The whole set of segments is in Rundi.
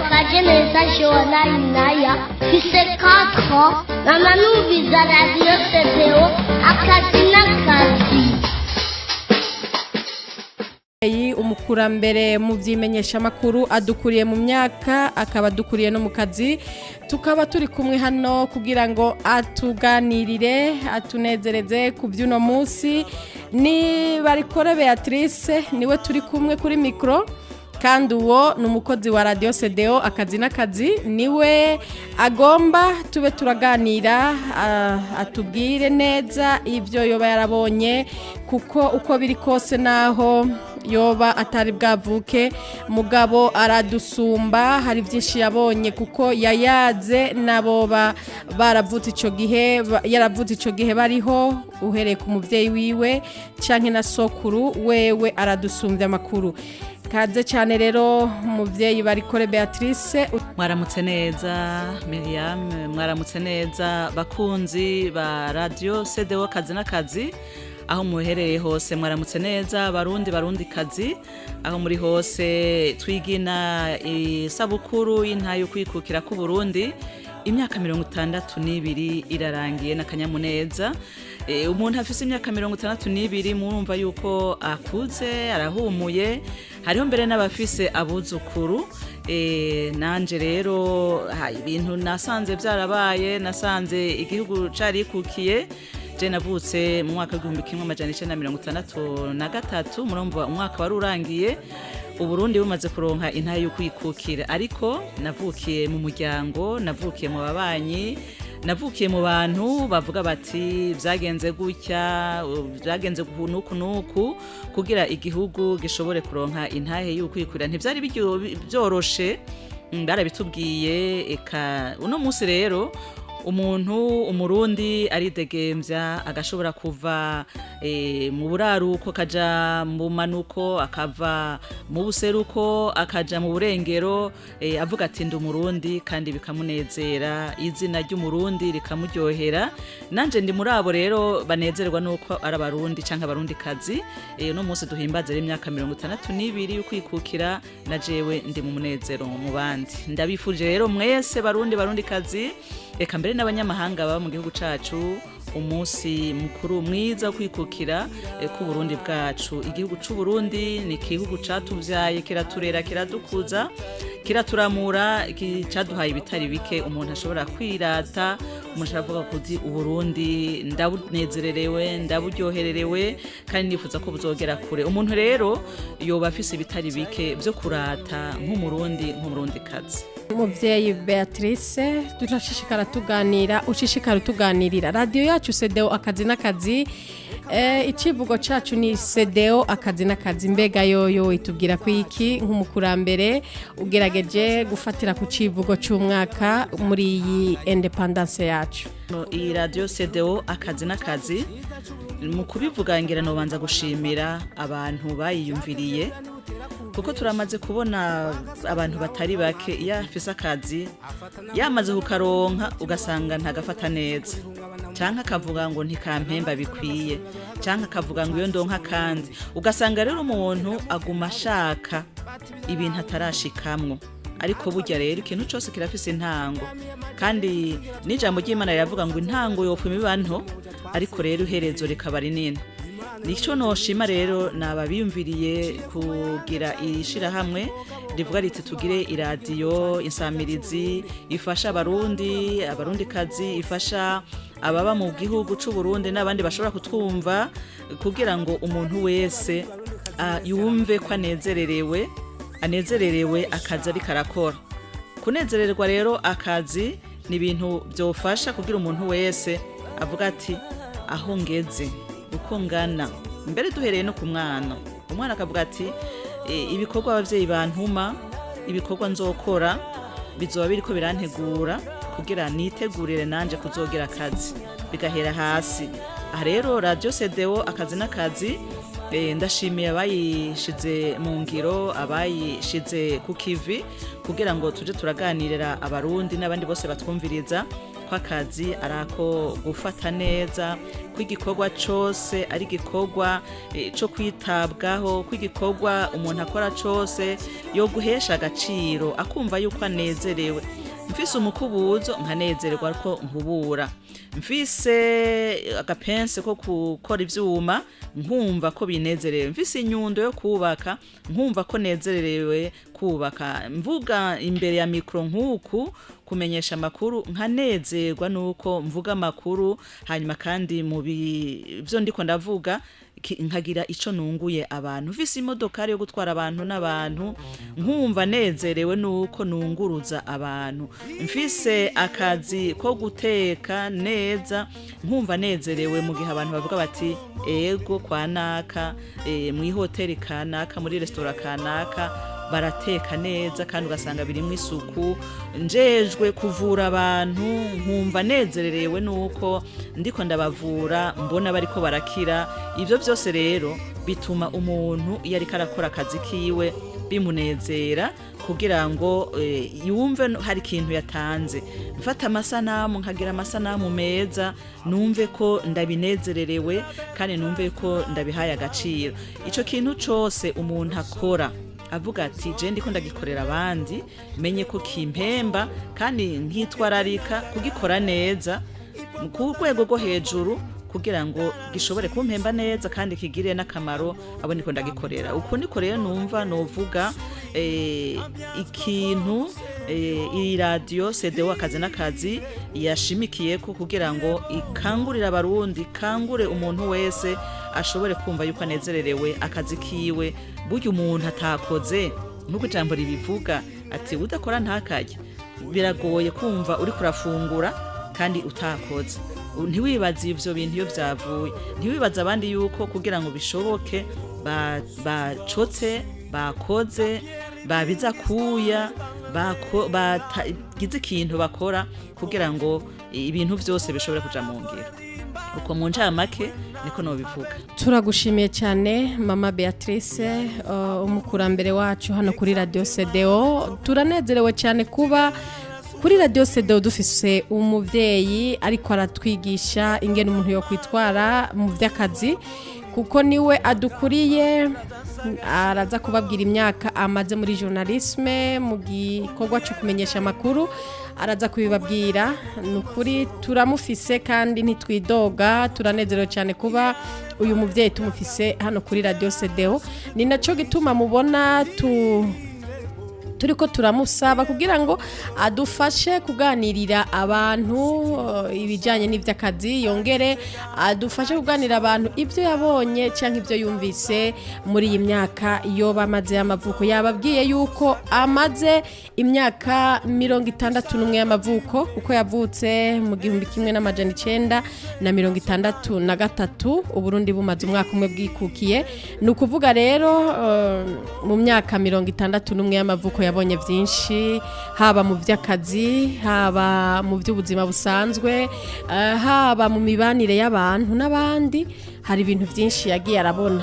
partager message wana inaya fise 4 ans na nanumviza radio CDO AKAZI NI AKAZI. Umukurambere mu vyimenyesha makuru adukuriye mu myaka akaba adukuriye no mu kazi tukaba turi kumwe hano kugira ngo atuganirire atunezereze ku by'uno munsi ni Barikore Béatrice niwe turi kumwe kuri micro kandi uwo ni umukozi wa radio CDO AKAZI NI AKAZI niwe agomba tube turaganira atubwire neza ivyo yoba yarabonye kuko uko biri kose naho yoba atari bwavuke mugabo aradusumba hari byinshi yabonye kuko yayaze nabo baravutse ico gihe yaravutse ico gihe bariho uhereye ku muvyeyi wiwe canke na sokuru wewe aradusumbya makuru kaze cyane rero umuvyeyi Barikore Béatrice. Mwaramutse neza Miriam, mwaramutse neza bakunzi ba radio CDO AKAZI NI AKAZI aho muherereye hose mwaramutse neza barundi kazi aho muri hose twigina isabukuru y'intayo kwikukira ku Burundi imyaka 62 irarangiye n'akanyamuneza. Umuntu afise imyaka 62 murumva yuko akuze arahumuye hariho mbere n'abafise abuzukuru. Nanje rero ibintu nasanze byarabaye nasanze igihugu cari kukiye je navutse mu mwaka w'1963 murumva umwaka wari urangiye uburundi bumaze kuronka intayo kwikukira ariko navukiye mu muryango navukiye mu babanyi navukiye mu bantu bavuga bati byagenze gutya byagenze nuku kugira igihugu gishobore kuronka intahe y'ukwikukira ntivyari byoroshe barabitubwiye eka uno munsi rero umurundi aridegemvya agashobora kuva mu buraruko kaja mu manuko akava mu buseruko akaja mu burengero avuga ati ndi umurundi kandi bikamunezera izina ry'umurundi rikamuryohera nanje ndi muri abo rero banezerwa nuko ari abarundi canke abarundi kazi no munsi duhimbaze imyaka 62 y'ukwikukira na jewe ndi mu munezero mu bandi ndabifuje rero mwese barundi kazi eka mbere n'abanyamahanga baba mu gihugu cacu umunsi mukuru mwiza wo kwikukira ku Burundi bwacu. Igihugu c'u Burundi ni igihugu catuvyaye kiraturera kiradukuza kiraturamura caduhaye ibitari bike umuntu ashobora kwirata umuntu aravuga kuti Uburundi ndabunezererewe ndaburyohererewe kandi nifuza ko buzogera kure. Umuntu rero yoba afise ibitari bike byo kurata nk'umurundi kazi. Umuvyeyi Béatrice turashishikara tuganira ushishikara tuganirira radio yacu CDO AKAZI NI AKAZI icivugo cacu ni CDO AKAZI NI AKAZI mbega yoyo itubwira ko iki nk'umukurambere ugerageje gufatira ku civugo c'umwaka muri iyi independence yacu. Iyi radio CDO AKAZI NI AKAZI mu kubivuga ngira no banza gushimira abantu bayiyumviriye kuko turamaze kubona abantu batari bake yafise akazi yamaze kukaronka ugasanga ntagafata neza canka akavuga ngo ntikampemba bikwiye canka akavuga ngo iyo ndonka kandi ugasanga rero umuntu aguma ashaka ibintu atarashikamwo ariko burya rero ikintu cyose kirafise intango kandi n'ijambo ry'Imana riravuga ngo intango yopfuma ibanto ariko rero iherezo rikaba rinini. Nico noshima rero nababiyumviriye kugira irishira hamwe rivuga riti tugire iradiyo insamirizi ifasha abarundi kazi ifasha ababa mu gihugu c'u Burundi n'abandi bashobora kutwumva kugira ngo umuntu wese yumve ko anezererewe akazi ari karakora. Kunezererwa rero akazi ni ibintu byofasha kugira umuntu wese avuga ati aho ngeze uko ngana mbere duhereye no ku umwana akavuga ati ibikorwa abavyeyi bantuma ibikorwa nzokora bizoba biriko birantegura kugira nitegurire nanje kuzogera akazi bigahera hasi. Aha rero radio CDO AKAZI NI AKAZI ndashimiye abayishize mu ngiro abayishize ku kivi kugira ngo tuje turaganirira abarundi n'abandi bose batwumviriza kw'akazi arako gufata neza kw'igikorwa cose ari gikorwa co kwitabwaho kw'igikorwa umuntu akora cose yo guhesha agaciro akumva yuko anezerewe mfise umukubuzo nkanezerwa ko nkubura mfise agapense ko gukora ivyuma nkumva ko binezerewe mfise inyundo yo kubaka nkumva ko nezerewe kubaka mvuga imbere ya mikro nkuku kumenyesha makuru nkanezerwa nuko mvuga makuru hanyuma kandi mu byo ndiko ndavuga nkagira ico nunguye abantu mfise imodoka yo gutwara abantu n'abantu nkumva nezerewe nuko nunguruza abantu mfise akazi ko guteka neza nkumva nezerewe mu gihe abantu bavuga bati ego kwa naka mu hoteli kanaka muri restaurant kanaka barateka neza kandi ugasanga birimwe isuku njejwe kuvura abantu nkumva nezererewe nuko ndiko ndabavura mbona bariko barakira ivyo byose rero bituma umuntu iyo ariko arakora akazi kiwe bimunezera kugira ngo yumve hari ikintu yatanze mfata amasanamu nkagira amasanamu meza numve ko ndabinezererewe kandi numve ko ndabihaye agaciro ico kintu cose umuntu akora avuga ati je ndiko ndagikorera abandi menye ko kimpemba kandi nkitwararika kugikora neza ku rwego rwo hejuru kugira ngo gishobore kumpemba neza kandi kigire n'akamaro abo niko ndagikorera uko niko rero numva novuga ikintu iyi radio CDO AKAZI NI AKAZI yashimikiye ko kugira ngo ikangurira abarundi kangure umuntu wese ashobore kumva yuko anezererewe akazi kiwe burya umuntu atakoze nkuko ijambo ribivuga ati udakora ntakarye biragoye kumva uri kurafungura kandi utakoze ntiwibaze ivyo bintu iyo vyavuye ntiwibaze abandi yuko kugira ngo bishoboke bacotse bakoze babiza kuya bagize ikintu bakora kugira ngo ibintu vyose bishobore kuja mu ngiro uko mu ncamake niko nobivuga turagushimiye cyane mama Béatrice umukurambere wacu hano kuri radio CDO turanezerewe cyane kuba kuri radio CDO dufise umuvyeyi ariko aratwigisha ingene umuntu yo kwitwara mu vy'akazi kuko niwe adukuriye araza kubabwira imyaka amaze muri journalisme mu gikorwa cyo kumenyesha makuru araza kubibabwira nukuri turamufise kandi ntitwidoga turanezerewe cyane kuba uyu muvyeyi tumufise hano kuri radio CDO ni naco gituma mubona turiko turamusaba kugira ngo adufashe kuganirira abantu ibijanye n'ivy'akazi yongere adufashe kuganira abantu ivyo yabonye canke ivyo yumvise muri iyi myaka iyo bamaze y'amavuko yababwiye yuko amaze imyaka 61 y'amavuko kuko yavutse mu 1963 uburundi bumaze umwaka umwe bwikukiye nukuvuga rero mu myaka 61 y'amavuko yabonye byinshi haba mu vy'akazi haba mu by'ubuzima busanzwe haba mu mibanire y'abantu n'abandi hari ibintu byinshi yagiye arabona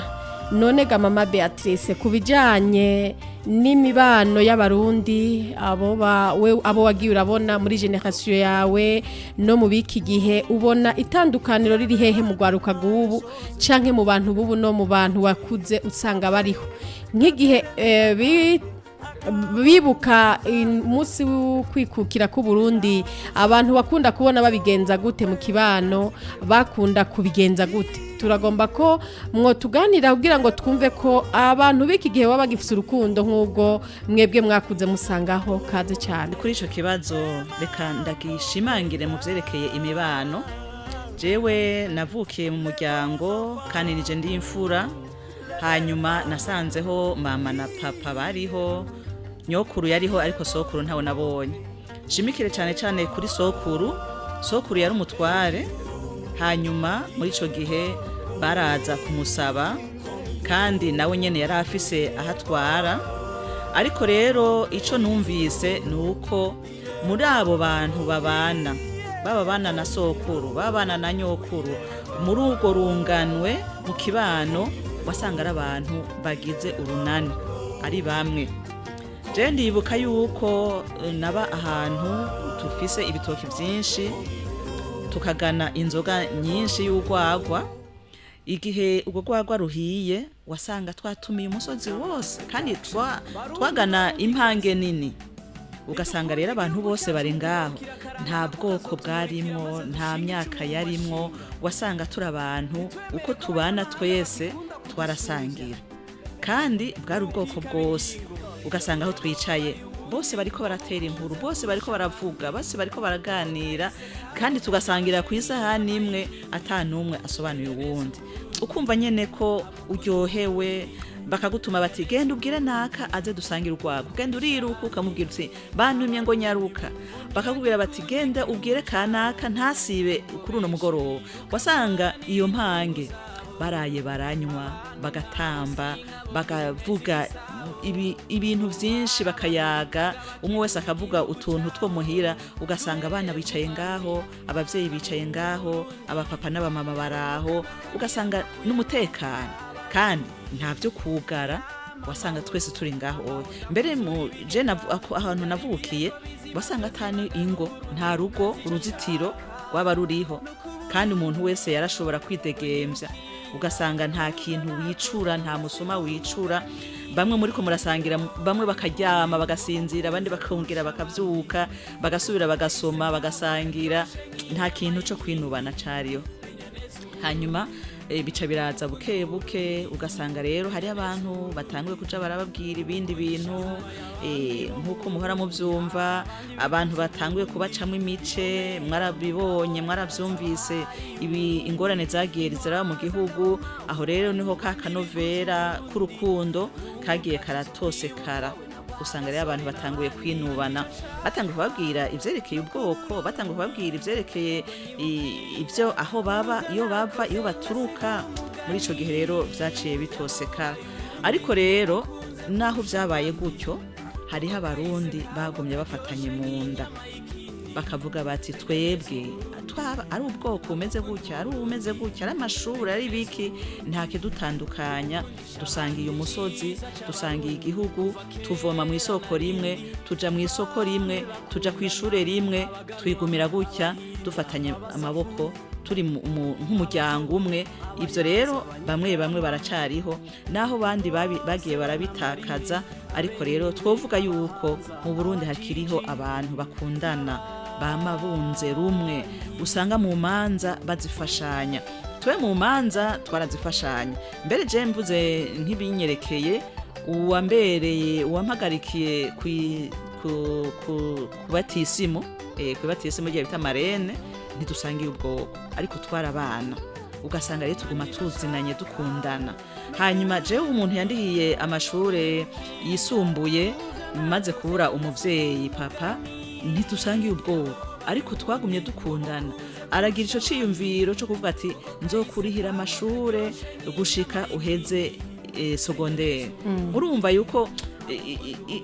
none ga mama Béatrice kubijanye n'imibano y'abarundi abo wagiye urabona muri generation yawe no mu biki gihe ubona itandukaniro riri hehe mu gwaruka gubu canke mu bantu bubu no mu bantu wakuze usanga bariho nk'igihe bibuka umunsi w'ukwikukira ku Burundi abantu bakunda kubona babigenza gute mu kibano bakunda kubigenza gute turagomba ko mwotuganira kugira ngo twumve ko abantu biki gihe baba bagifite urukundo nk'ubwo mwebwe mwakuze musangaho kaze cyane kuri ico kibazo reka ndagishimangire mu vyerekeye imibano jewe navukiye mu muryango kandi nije ndi imfura hanyuma nasanzeho mama na papa bariho nyokuru yariho ariko sokuru ntawe nabonye shimikire cyane cyane kuri sokuru yari umutware hanyuma muri ico gihe baraza kumusaba kandi nawe nyene yari afise ahatwara ariko rero ico numvise nuko muri abo bantu babana na sokuru babana na nyokuru muri urwo runganwe mu kibano wasanga ari abantu bagize urunani ari bamwe je ndibuka yuko naba ahantu tufise ibitoki byinshi tukagana inzoga nyinshi y'urwagwa. Igihe urwo rwagwa ruhiye wasanga twatumiye umusozi wose kandi twagana impange nini, ugasanga rero abantu bose bari ngaho, nta bwoko bwarimwo, nta myaka yarimwo, wasanga turi abantu uko tubana twese twarasangira, kandi bwari ubwoko bwose. Ugasanga aho twicaye bose bariko baratera inkuru, bose bariko baravuga, bose bariko baraganira, kandi tugasangira ku isahani imwe atanumwe asobanuye uwundi. Ukumva nyene ko uryohewe, bakagutuma bati genda ubwire naka aze dusangira urwagwa, genda uriruka ukamubwira uti bantumye ngo nyaruka, bakakubwira bati genda ubwire kanaka ntasibe kuri uno mugoroba. Wasanga iyo mpange baraye baranywa, bagatamba, bagavuga ibintu vyinshi, bakayaga, umwe wese akavuga utuntu two muhira. Ugasanga abana bicaye ngaho, abavyeyi bicaye ngaho, abapapa n'abamama baraho, ugasanga n'umutekano, kandi nta vyo kugara. Wasanga twese turi ngaho. Mbere je ahantu navukiye wasanga atani ingo, nta rugo, uruzitiro rwaba ruriho, kandi umuntu wese yarashobora kwidegemvya. Ugasanga nta kintu wicura, nta musuma wicura. Bamwe muri ko murasangira, bamwe bakaryama bagasinzira, abandi bakongera bakavyuka, bagasubira bagasoma, bagasangira. Nta kintu cyo kwinubana cariyo. Hanyuma bica biraza buke buke, ugasanga rero hari abantu batanguye kuja barababwira ibindi bintu, nkuko muhora muvyumva, abantu batanguye kubacamo imice. Mwarabibonye, mwaravyumvise ingorane zagiye ziraba mu gihugu. Aho rero niho ka kanovera k'urukundo kagiye karatosekara. Usanga rero abantu batanguye kwinubana, batanguye kubabwira ivyerekeye ubwoko, batanguye kubabwira ivyerekeye ivyo aho baba, iyo bava, iyo baturuka. Muri ico gihe rero vyaciye bitoseka. Ariko rero naho vyabaye gutyo, hariho abarundi bagumye bafatanye mu nda, bakavuga bati twebwe twaba ari ubwoko umeze gutya, ari umeze gutya, ari amashuri, ari biki, nta kidutandukanya. Dusangiye umusozi, dusangiye igihugu, tuvoma mu isoko rimwe, tuja mu isoko rimwe, tuja ku ishure rimwe, twigumira gutya dufatanye amaboko, turi nk'umuryango umwe. Ivyo rero bamwe baracariho, naho bandi bagiye barabitakaza. Ariko rero twovuga yuko mu Burundi hakiriho abantu bakundana, bama bunze rumwe. Usanga mu manza bazifashanya, twe mu manza twarazifashanya. Mbere je mvuze nk'ibinyerekeye, uwambereye uwampagarikiye kubatisimu, kubatisimu giye bita marene, ntidusangiye ubwoko, ariko twarabana. Ugasanga rero tuguma tuzinanye, dukundana. Hanyuma jewe umuntu yandihiye amashure yisumbuye, maze kubura umuvyeyi papa, ntitusangiye ubwoko, ariko twagumye dukundana. Aragira ico ciyumviro cyo kuvuga ati nzokurihira amashure gushika uheze secondaire. Urumva yuko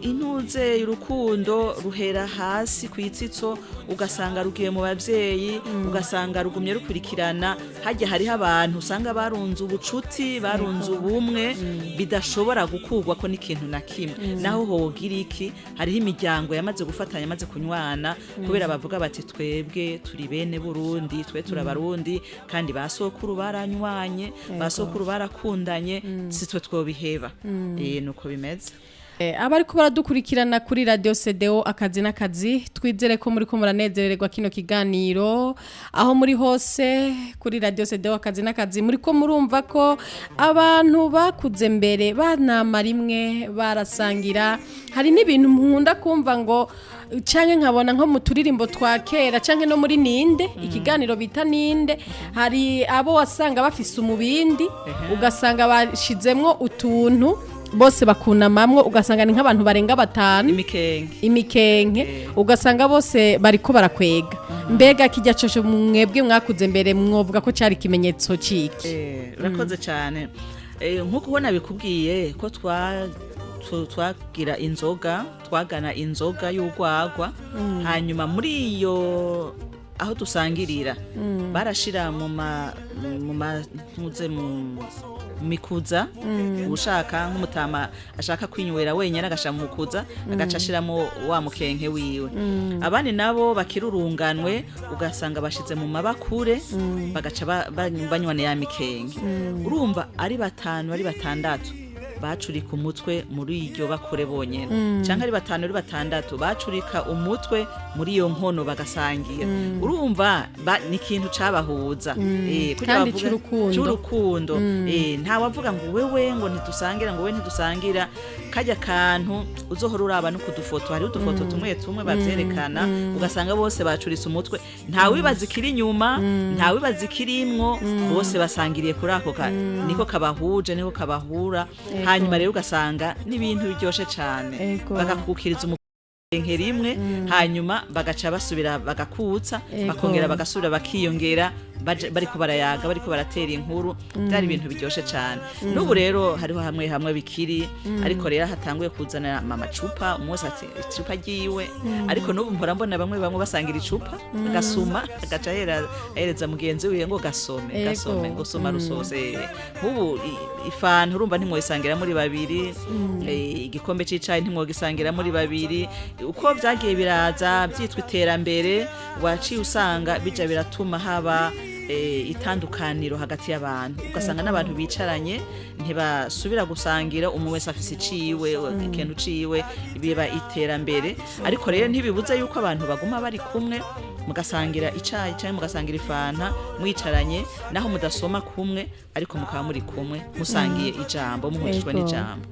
intuze urukundo ruhera hasi kwitsitso, ugasanga rugiye mu bavyeyi, ugasanga rugumye rukurikirana. Hajya hariho abantu usanga barunze ubucuti, barunze ubumwe, bidashobora gukugwa ko n'ikintu na kimwe. Naho hogira iki, hariho imiryango yamaze gufatanya, yamaze kunywana, kubera bavuga bati twebwe turi bene Burundi, twe turabarundi, kandi basokuru baranywanye, basokuru barakundanye, sitwe twobiheba. Nuko bimeze. Abariko baradukurikirana kuri radio CDO akazi n'akazi, twizere ko muri ko muranezererwa kino kiganiro aho muri hose. Kuri radio CDO akazi n'akazi muri ko murumva ko abantu bakuze mbere banama rimwe, barasangira. Hari n'ibintu nkunda kumva ngo canke nkabona nko mu turirimbo twa kera, canke no muri ninde, ikiganiro bita ninde, hari abo wasanga bafise umubindi, ugasanga bashizemwo utuntu bose bakunamamwo, ugasanga ni nk'abantu barenga 5, imikenke, ugasanga bose bariko barakwega. Mbega kijya cyo mwebwe mwakuze mbere, mwovuga ko cari kimenyetso ciki? Urakoze cyane. Nkuko ubona bikubwiye ko twagira inzoga, twagana inzoga y'urwagwa. Hanyuma muri iyo aho dusangirira barashira mu mikuza ushaka nk'umutama ashaka kwinywera wenyene agashira mu mukuza agaca ashiramo wa mukenke wiwe abandi nabo bakirurunganwe ugasanga bashize mu mabakure bagaca banywana ya mikenke urumva ari batanu ari batandatu bacurika umutwe muri iryo bakure bonyene canke ari batanu ari batandatu bacurika umutwe muri iyo nkono bagasangira urumva ni ikintu cabahuza kugira bavuga cy'urukundo nta wavuga ngo wewe ngo ntidusangira ngo we ntidusangira kajya kantu uzohora uraba no kudufoto hari udufoto tumwe bavyerekana ugasanga bose bacuritse umutwe nta wibaza ikiri inyuma nta wibaza ikirimwo bose basangiriye kuri ako niko kabahuje niko kabahura hanyuma rero ugasanga n'ibintu biryoshe cyane bagakukiriza umukenke rimwe hanyuma bagaca basubira bagakutsa bakongera bagasubira bakiyongera bariko barayaga bariko baratera inkuru byari ibintu biryoshe cyane n'ubu rero hariho hamwe bikiri ariko rero hatanguye kuzana amacupa umunsi ati icupa ryiwe ariko n'ubu mpora mbona bamwe basangira icupa gasuma agaca ahereza mugenzi wiwe ngo gasome ngo soma rusose nk'ubu ifanta urumva ntimwoyisangira muri babiri igikombe c'icayi ntimwogisangira muri babiri uko vyagiye biraza byitwa iterambere waciye usanga bija biratuma haba itandukaniro hagati y'abantu ugasanga n'abantu bicaranye ntibasubira gusangira umwe wese afise iciwe ikintu ciwe biba iterambere ariko rero ntibibuze yuko abantu baguma bari kumwe mugasangira icayi cyangwa mugasangira ifanta mwicaranye naho mudasoma kumwe ariko mukaba muri kumwe musangiye ijambo muhujwe n'ijambo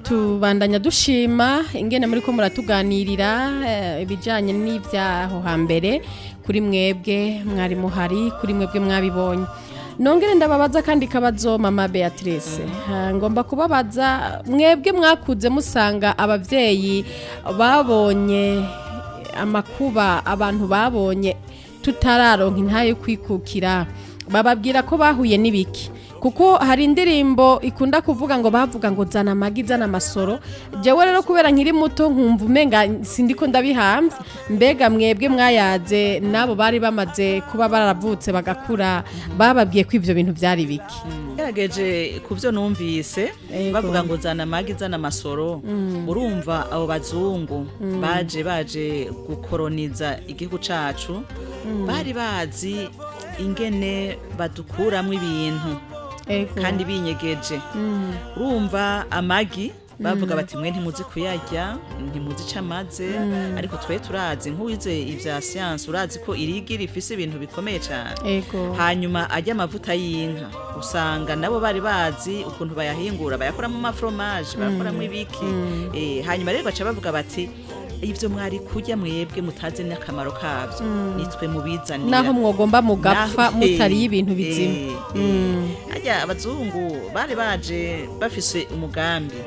tubandanya dushima ingene muri ko muratuganirira ibijanye n'ivyaho hambere kuri mwebwe mwari muhari kuri mwebwe mwabibonye nongere ndababaza kandi kabazo mama Béatrice ngomba kubabaza mwebwe mwakuze musanga abavyeyi babonye amakuba abantu babonye tutararonka intayo kwikukira bababwira ko bahuye n'ibiki kuko hari indirimbo ikunda kuvuga ngo bavuga ngo zana amagi zana amasoro jewe rero kubera nkiri muto nkumva umenga sindiko ndabihamvye mbega mwebwe mwayaze nabo bari bamaze kuba baravutse bagakura bababwiye ko ivyo bintu byari biki gerageje kuvyo numvise bavuga ngo zana amagi zana amasoro urumva abo bazungu baje gukoroniza igihugu cacu bari bazi ingene badukuramwe ibintu kandi binyegeje urumva amagi bavuga bati mwe ntimuzi kuyarya ntimuzi camaze ariko twe turazi nk'uwize ivya science urazi ko irigi rifise ibintu bikomeye cyane hanyuma ajya amavuta y'inka usanga nabo bari bazi ukuntu bayahingura bayakora mu fromage bakora mu ibiki hanyuma rero baca bavuga bati ivyo mwari kurya mwebwe mutazi n'akamaro kavyo nitwe mubizanira naho mwogomba mugapfa mutari ibintu bizima ajya abazungu bari baje bafise umugambi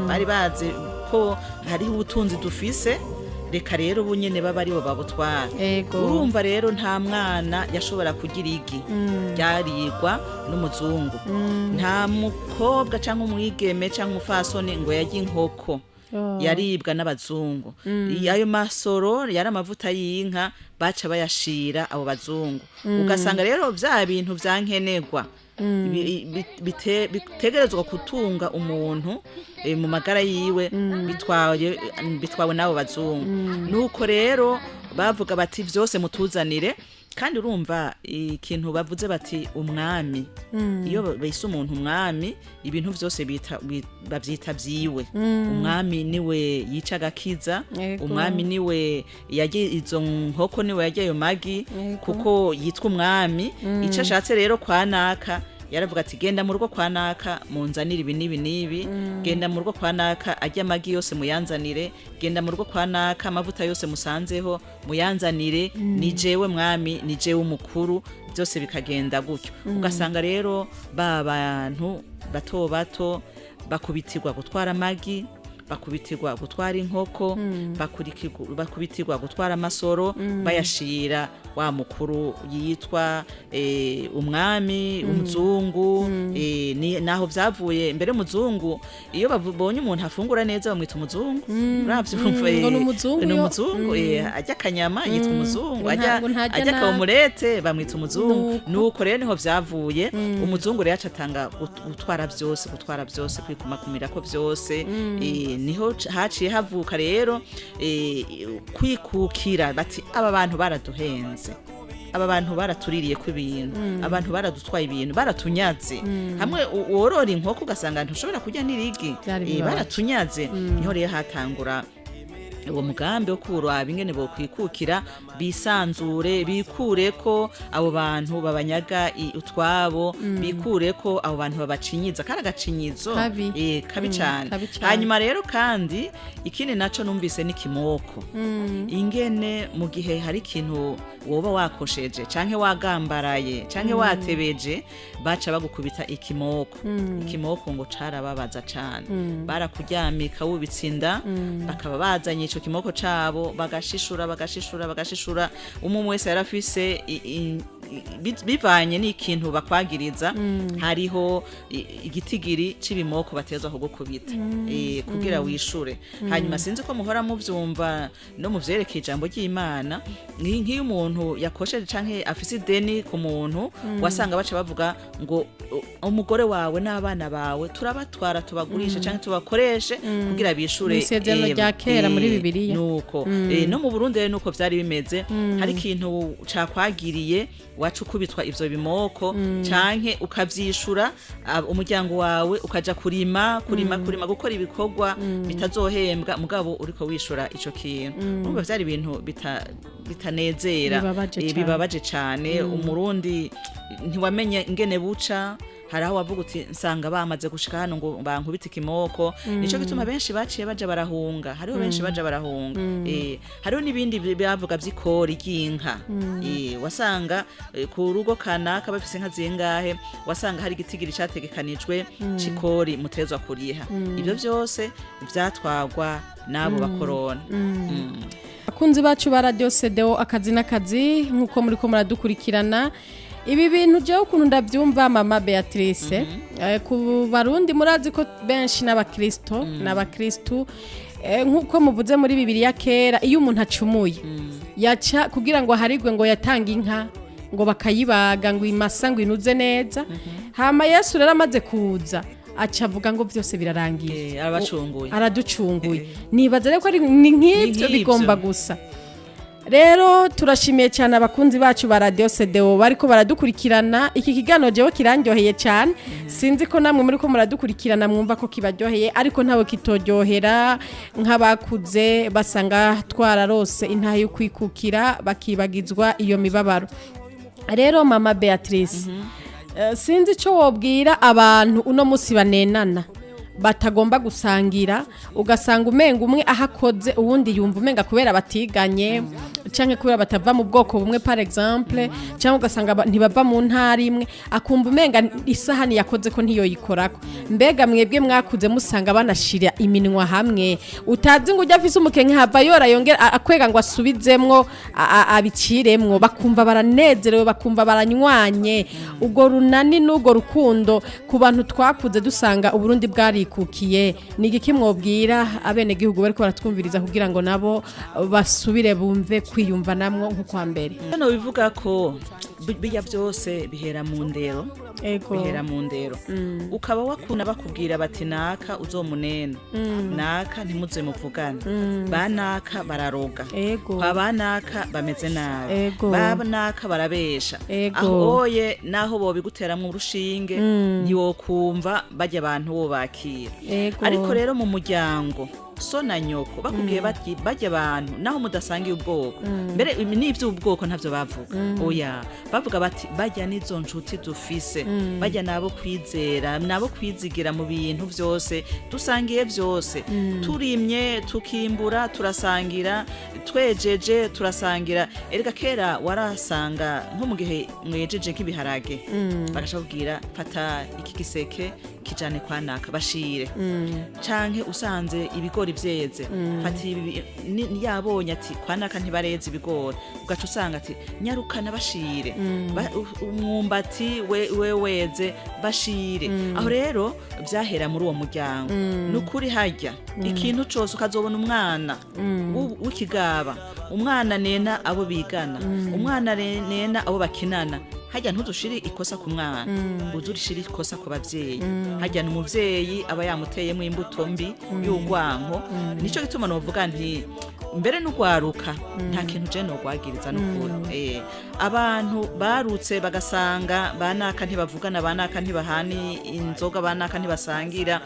bari bazi ko hari ubutunzi dufise reka rero bunyene baba ari bo babutwara urumva rero nta mwana yashobora kugira igi ryarigwa n'umuzungu nta mukobwa canke umwigeme canke umufasoni ngo yarye inkoko yaribwa n'abazungu ayo masoro yari amavuta y'inka baca bayashira abo bazungu ugasanga rero vya bintu vyankenerwa bitegerezwa kutunga umuntu mu magara yiwe bitwawe n'abo bazungu nuko rero bavuga bati vyose mutuzanire kandi urumva ikintu bavuze bati umwami iyo bise umuntu umwami ibintu vyose bavyita vyiwe umwami niwe yica agakiza umwami niwe yagiye izo nkoko niwe yagiye ayo magi kuko yitwa umwami ico ashatse rero kwa naka yaravuga ati genda mu rugo kwa naka munzanire ibi nibi genda mu rugo kwa naka ajya amagi yose muyanzanire genda mu rugo kwa naka amavuta yose musanzeho muyanzanire ni jewe mwami ni jewe umukuru byose bikagenda gutyo ugasanga rero ba bantu bato bakubitirwa gutwara amagi bakubitirwa gutwara inkoko bakubitirwa gutwara amasoro bayashira wa mukuru yitwa umwami umuzungu naho vyavuye mbere umuzungu iyo babonye umuntu afungura neza bamwita umuzungu uravye umuzungu ajya kanyama yitwa umuzungu ajya kawumurete bamwita umuzungu nuko rero niho vyavuye umuzungu rero acatanga gutwara byose kwikumakumira ko byose niho haciye havuka rero kwikukira bati aba bantu baraduhenze aba bantu baratuririye ku ibintu abantu baradutwaye ibintu baratunyaze hamwe worora inkoko ugasanga ntushobora kurya n'irigi baratunyaze niho rero hatangura uwo mugambi wo kuraba ingene bo kwikukira bisanzure bikure ko abo bantu babanyaga utwabo bikure ko abo bantu babacinyiza kandi agacinyizo kabi cyane hanyuma rero kandi ikindi naco numvise ni kimoko ingene mu gihe hari ikintu woba wakosheje canke wagambaraye canke watebeje baca bagukubita ikimoko ngo carababaza cane barakuryamika wubitsinda bakaba bazanye ico kimoko cabo bagashishura umwe wese yarafise bivanye n'ikintu bakwagiriza hariho igitigiri c'ibimoko batezwa kugukubita kugira wishure hanyuma sinzi ko muhora muvyumva no muvyerekeye ijambo ry'Imana nk'iyo umuntu yakosheje canke afise ideni ku muntu wasanga baca bavuga ngo umugore wawe n'abana bawe turabatwara tubagurisha canke tubakoreshe kugira bishure isezerano rya kera muri Bibiliya nuko no mu Burundi nuko vyari bimeze hari ikintu cakwagiriye wacu kubitwa ivyo bimoko canke ukavyishura umuryango wawe ukaja kurima gukora ibikorwa bitazohembwa mugabo uriko wishura ico kintu numva vyari ibintu bitanezera bibabaje cane umurundi ntiwamenye ingene buca haraho wavuga uti nsanga bamaze gushika hano ngo bankubita ikimoko nico gituma benshi baciye baje barahunga hariho benshi baje barahunga hariho nibindi bavuga vy'ikori ry'inka wasanga ku rugo kanaka bafise inka zingahe wasanga hari igitigiri categekanijwe cikori mutezwa kuriha ivyo byose vyatwagwa nabo bakorona akunzi bacu ba radio CDO akazi n'akazi nkuko muri ko muradukurikirana ibi bintu je ukuntu ndavyumva mama Béatrice ku barundi murazi ko benshi n'abakristo nkuko muvuze muri Bibiliya kera iyo umuntu acumuye yaca kugira ngo harigwe ngo yatanga inka ngo bakayibaga ngo imasa ngo inuze neza hama Yesu rero amaze kuza aca avuga ngo byose birarangiye araducunguye nibaza rero ko ari nk'ibyo bigomba gusa rero turashimiye cyane abakunzi bacu ba radio CDO bariko baradukurikirana iki kiganiro jewe kirandyoheye cyane sinzi ko namwe muri ko muradukurikirana mwumva ko kibaryoheye ariko ntawe kitoryohera nk'abakuze basanga twararose intaha yo kwikukira bakibagizwa iyo mibabaro rero mama Béatrice sinzi cyo wobwira abantu uno musi banenana batagomba gusangira ugasanga umenga umwe ahakoze uwundi yumva umenga kubera batiganye canke kubera batava mu bwoko bumwe par exemple canke ugasanga ntibava mu ntara imwe akumva umenga isahani yakoze ko ntiyo yikorako mbega mwebwe mwakuze musanga banashira iminwa hamwe utazi ngo ujya afise umukenke hava yora yongera akwega ngo asubizemwo abiciremwo bakumva baranezerewe bakumva baranywanye ubwo runani n'ubwo rukundo ku bantu twakuze dusanga uburundi bwari kukiye nigiki mwobwira abene gihugu bariko baratwumviriza kugira ngo nabo basubire bumve kwiyumva namwo nko kwa mbere hano bivuga ko bijya byose bihera mu ndero ukaba wakuna bakubwira bati naka uzomunena naka ntimuze muvugana banaka bararoga abanaka bameze nabi banaka barabesha ahoye naho bo biguteramwe urushinge ntiwokumva bajya abantu bo bakira ariko rero mu muryango so na nyoko bakubwiye bati bajya abantu naho mudasangiye ubwoko mbere n'ivyo ubwoko ntavyo bavuga oya bavuga bati bajya nizo nshuti dufise bajya nabo kwizera nabo kwizigira mu bintu byose dusangiye byose turimye tukimbura turasangira twejeje turasangira erega kera warasanga nko mu gihe mwejeje nk'ibiharage bagashobwira fata iki giseke kijane kwa naka bashire canke usanze ibigori vyeze fati yabonye ati kwa naka ntibareze ibigori ugaca usanga ati nyarukana bashire umwumbati we weze bashire aho rero vyahera muri uwo muryango nukuri harya ikintu cose ukazobona umwana w'ikigaba umwana nena abo bigana umwana nena abo bakinana hajya ntudushire ikosa ku mwana uzurishire ikosa ku bavyeyi hajya n'umuvyeyi aba yamuteyemo imbuto mbi y'ugwanko nico gituma novuga nti mbere n'ugwaruka nta kintu je no gwagiriza n'ukuri abantu barutse bagasanga banaka ntibavugana banaka ntibahani inzoga banaka ntibasangira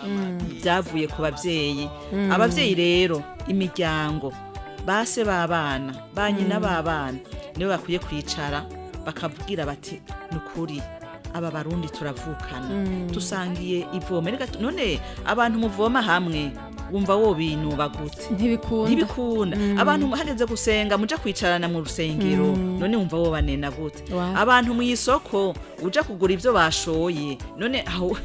byavuye ku bavyeyi abavyeyi rero imiryango base babana banyina babana niwe bakwiye kwicara bakavugira bati nukuri aba barundi turavukana tusangiye ivome none abantu muvoma hamwe wumva wo binuba gute ntibikunda abantu hageze gusenga muja kwicarana mu rusengero none wumva wo banena gute abantu mu isoko uja kugura ivyo bashoye none aho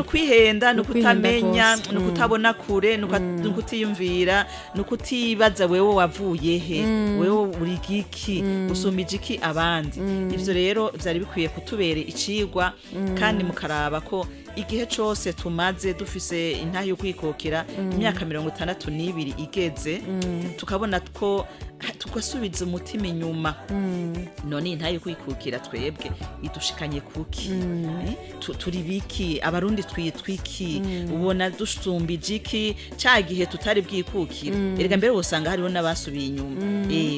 kwihenda nukutamenya nukutabona kure nukutiyumvira nukutibaza wewe wavuye he wewe uri giki usumije iki abandi ivyo rero vyari bikwiye kutubere icigwa kandi mukaraba ko igihe cose tumaze dufise intahe yo kwikukira imyaka 62 igeze tukabona ko tugasubiza umutima inyuma none intahe yo kwikukira twebwe idushikanye kuki turi biki abarundi twitwiki ubona dusumbije iki cagihe tutari bwikukira erega mbere usanga hariho n'abasubiye inyuma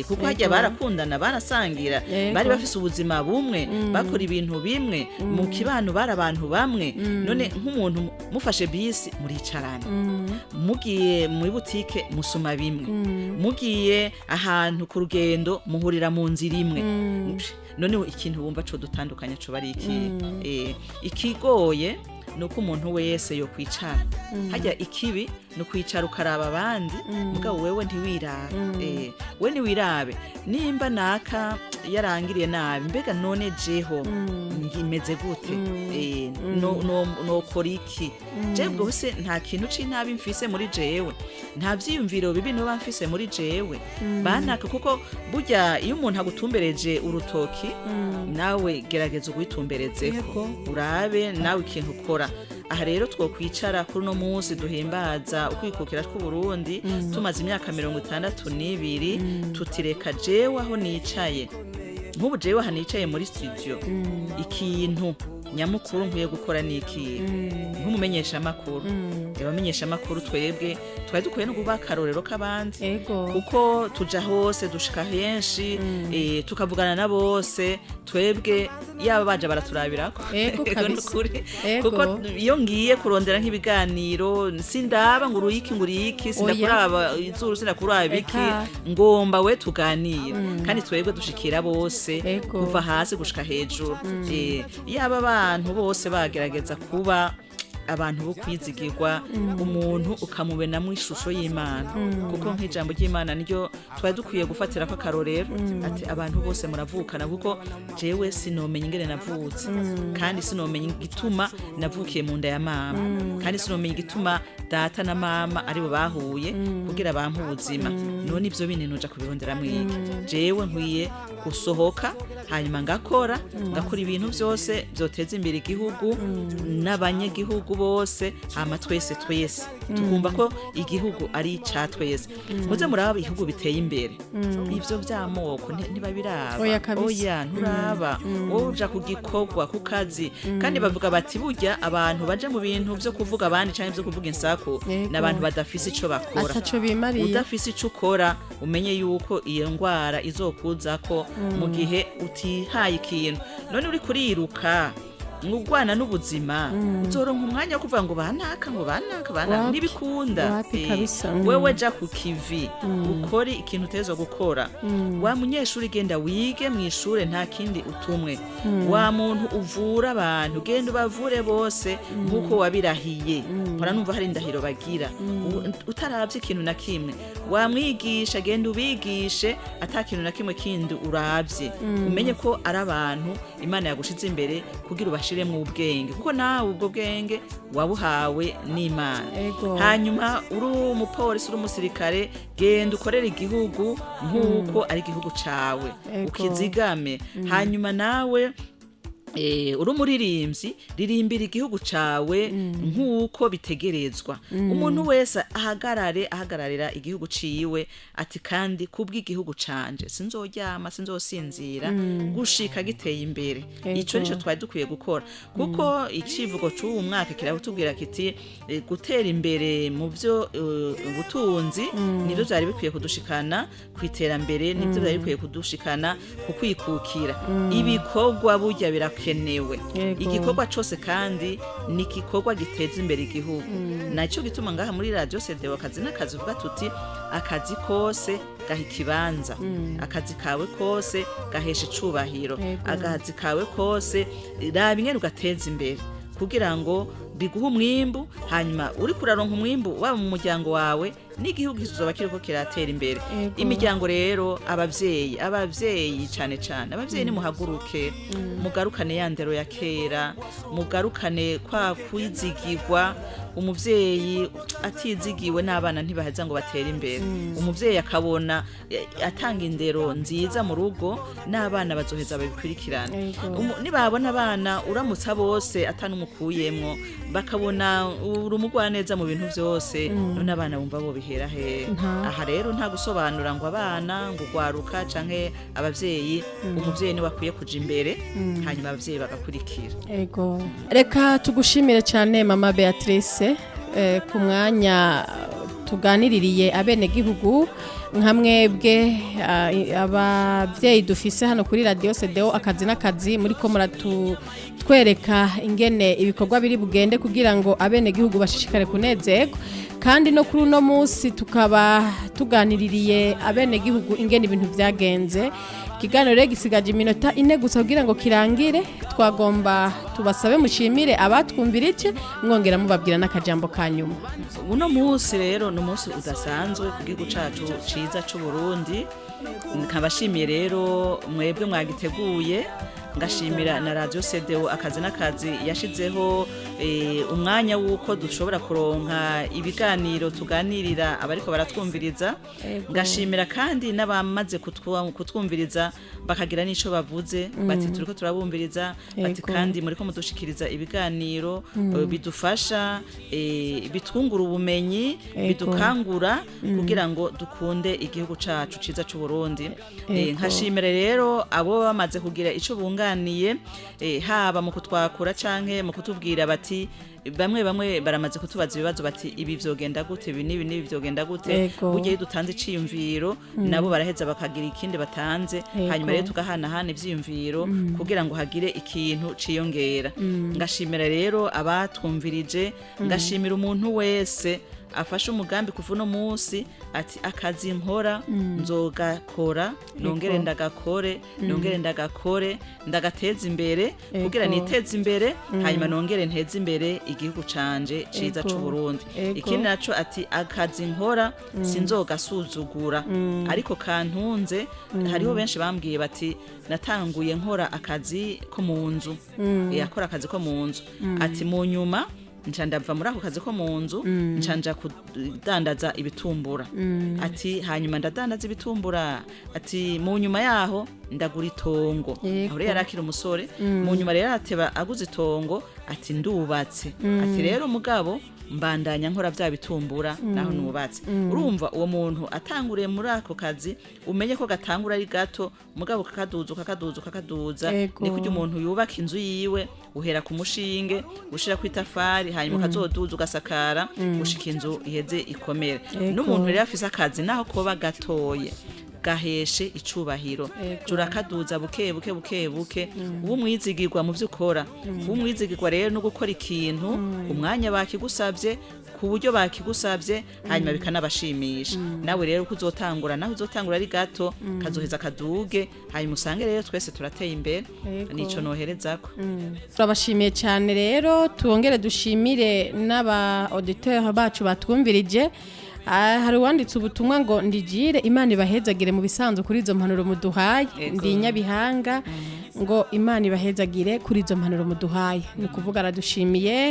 kuko hajya barakundana barasangira bari bafise ubuzima bumwe bakora ibintu bimwe mu kibano bari abantu bamwe none nk'umuntu mufashe bisi muricarana mugiye muri butike musoma bimwe mugiye ahantu ku rugendo muhurira mu nzira imwe none ikintu wumva co dutandukanya co bari iki ikigoye nuko umuntu wese yo kwicara hajya ikibi no kwicara ukaraba abandi mugabo wewe ntiwirabe we ntiwirabe nimba naka yarangiriye nabi mbega none jeho ngimeze gute no koriki je bwose nta kintu c'inabi mfise muri jewe nta vyiyumviro bibi no bamfise muri jewe banaka kuko burya iyo umuntu agutumbereje urutoki nawe gerageza ugutumberezeko urabe nawe ikintu ukora aha rero twokwicara kuri no munsi duhimbaza ukwikukira tw'Uburundi tumaze imyaka 62 tutireka jewe aho nicaye nk'ubu jewe aha nicaye muri studio ikintu nyamukuru nkwiye gukora niki nk'umumenyesha makuru abamenyesha makuru twebwe twari dukwiye no kuba akarorero k'abandi kuko tuja hose dushika henshi tukavugana na bose twebwe yaba baje baraturabirako kuko iyo ngiye kurondera nk'ibiganiro sindaba ngo uruyiki sindakuraba izuru sindakuraba iki ngomba we tuganira kandi twebwe dushikira bose kuva hasi gushika hejuru yaba abantu bose bagerageza kuba abantu bo kwizigirwa umuntu ukamubena mu ishusho y'Imana kuko nk'ijambo ry'Imana niryo twari dukwiye gufatira ko karorero ati abantu bose muravukana kuko jewe sinomenya ingene navutse kandi sinomenya igituma navukiye mu nda ya mama kandi sinomenya igituma data na mama aribo bahuye kugira bampa ubuzima none ivyo bine noja kubirondera mwiki jewe nkwiye gusohoka hanyuma ngakora ibintu byose byoteza imbere igihugu n'abanyagihugu bose hama twese tukumva ko igihugu ari ca twese muze muraba igihugu biteye imbere ivyo by'amoko ntibabiraba oya nturaba wowe uja kugikorwa ku kazi kandi bavuga bati burya abantu baje mu bintu byo kuvuga abandi canke byo kuvuga insako n'abantu badafise ico bakora udafise ico ukora umenye yuko iyo ngwara izokuzako mu gihe utihaye ikintu none uri kuriruka ngugwana n'ubuzima uzoronka umwanya wo kuvuga ngo banaka nibikunda wewe ja ku kivi ukore ikintu utezo gukora wa munyeshuri genda wige mu ishure nta kindi utumwe wa muntu uvura abantu genda ubavure bose nkuko wabirahiye mpora numva hari indahiro bagira utaravye ikintu na kimwe wa mwigisha genda ubigishe atakintu na kimwe kindi uravye umenye ko ari abantu Imana yagushize imbere kugira ubashe ushiremwo ubwenge kuko nawe ubwo bwenge wabuhawe n'Imana. Ego. Hanyuma uri umupolisi uri umusirikare genda ukorera igihugu nk'uko ari igihugu cawe Ego. ukizigame. Hanyuma nawe uri umuririmbyi ririmbira igihugu cawe nk'uko bitegerezwa. Umuntu wese ahagararira igihugu ciwe ati kandi kubw'igihugu canje sinzoryama sinzosinzira gushika giteye imbere. Ico nico twari dukwiye gukora kuko icivugo c'uwo mwaka kirabutubwira kiti gutera imbere mu byo ubutunzi nivyo byari bikwiye kudushikana kwiterambere, nivyo byari bikwiye kudushikana kukwikukira. Ibikorwa burya birakenewe. Igikorwa cose kandi ni igikorwa giteza imbere igihugu. Naco gituma ngaha muri radio CDO AKAZI NIAKAZI uvuga tuti akazi kose gaha ikibanza, akazi kawe kose gahesha icubahiro, akazi kawe kose raba ingene ugateza imbere kugira ngo biguha umwimbu. Hanyuma uri kuraronka umwimbu waba mu muryango wawe n'igihugu kizoba kiriko kiratera imbere. Imiryango rero abavyeyi cane abavyeyi ni muhaguruke mugarukane ya ndero ya kera, mugarukane kwa kwizigirwa. Umuvyeyi atizigiwe n'abana ntibaheza ngo batere imbere. Umuvyeyi akabona atanga indero nziza mu rugo n'abana bazoheza babikurikirana. Nibabona abana uramutsa bose atanumukuyemwo bakabona urumugwa neza mu bintu vyose none abana bumva bo bihera he. Aha rero nta gusobanura ngo abana ngo gwaruka canke abavyeyi. Umuvyeyi ni wakwiye kuja imbere hanyuma abavyeyi bagakurikira. Ego. Reka tugushimire cyane mama Béatrice ku mwanya tuganiririye abene gihugu nka mwebwe abavyeyi dufise hano kuri radio CDO AKAZI NIAKAZI muri ko muratwereka ingene ibikorwa biri bugende kugira ngo abene gihugu bashishikare kunezerwa. Kandi no kuri uno munsi tukaba tuganiririye abene gihugu ingene ibintu vyagenze. Ikiganiro rero gisigaje iminota 4 gusa kugira ngo kirangire. Twagomba tubasabe mushimire abatwumvirije mwongera mubabwira n'akajambo kanyuma. Uno munsi rero no munsi udasanzwe ku gihugu cacu ciza c'Uburundi. Nkabashimiye rero mwebwe mwagiteguye, ngashimira na radio CDO AKAZI NIAKAZI yashizeho umwanya wuko dushobora kuronka ibiganiro tuganirira abariko baratwumviriza. Ngashimira kandi n'abamaze kutwumviriza bakagira n'ico bavuze bati turiko turabumviriza bati kandi muriko mudushikiriza ibiganiro bidufasha bitwungura ubumenyi bidukangura kugira ngo dukunde igihugu cacu ciza c'Uburundi. Nkashimira rero abo bamaze kugira ico bunganiye haba mu kutwakura canke mu kutubwira bati bamwe baramaze kutubaza ibibazo bati ibi vyogenda gute ibi vyogenda gute. Burya dutanze iciyumviro nabo baraheza bakagira ikindi batanze hanyuma rero tugahanahana ivyiyumviro kugira ngo hagire ikintu ciyongera. Ngashimira rero abatwumvirije, ngashimira umuntu wese afashe umugambi kuva no munsi ati akazi nkora nzogakora nongere ndagakore ndagateza imbere kugira niteze imbere hanyuma nongere nteze imbere igihugu canje ciza c'Uburundi. Ikindi naco ati akazi nkora sinzogasuzugura ariko kantunze. Hariho benshi bambwiye bati natanguye nkora akazi ko mu nzu yakora akazi ko mu nzu ati mu nyuma ncandava muri ako kazi ko mu nzu ncanja kudandaza ibitumbura ati hanyuma ndadandaza ibitumbura ati mu nyuma yaho ndagura itongo. Aho rero yarakira umusore mu nyuma rero ateba aguze itongo ati ndubatse ati rero mugabo mbandanya nkora bya bitumbura naho nubatse. Urumva uwo muntu atanguriye muri ako kazi umenye ko gatangura ari gato mugabo kakaduza ni kujya umuntu yubaka inzu yiwe uhera ku mushinge ushira ku itafari hanyuma kazoduza ugasakara ushika inzu iheze ikomere. N'umuntu rero afise akazi naho koba gatoye gaheshe icubahiro turakaduza buke ubu mwizigirwa mu vyukora ubu mwizigirwa rero no gukora ikintu umwanya bakigusavye ku buryo bakigusavye hanyuma bikanabashimisha. Nawe rero kuzotangura naho uzotangura ari gato kazoheza kaduge hanyuma usange rero twese turateye imbere. Nico noherezako. Turabashimiye cyane rero tuongere dushimire n'aba auditeur bacu batwumvirije. Hari wanditse ubutumwa ngo ndijire Imana ibahezagire mu bisanzwe kuri izo mpanuro muduhaye ndi Nyabihanga ngo Imana ibahezagire kuri izo mpanuro muduhaye ni ukuvuga aradushimiye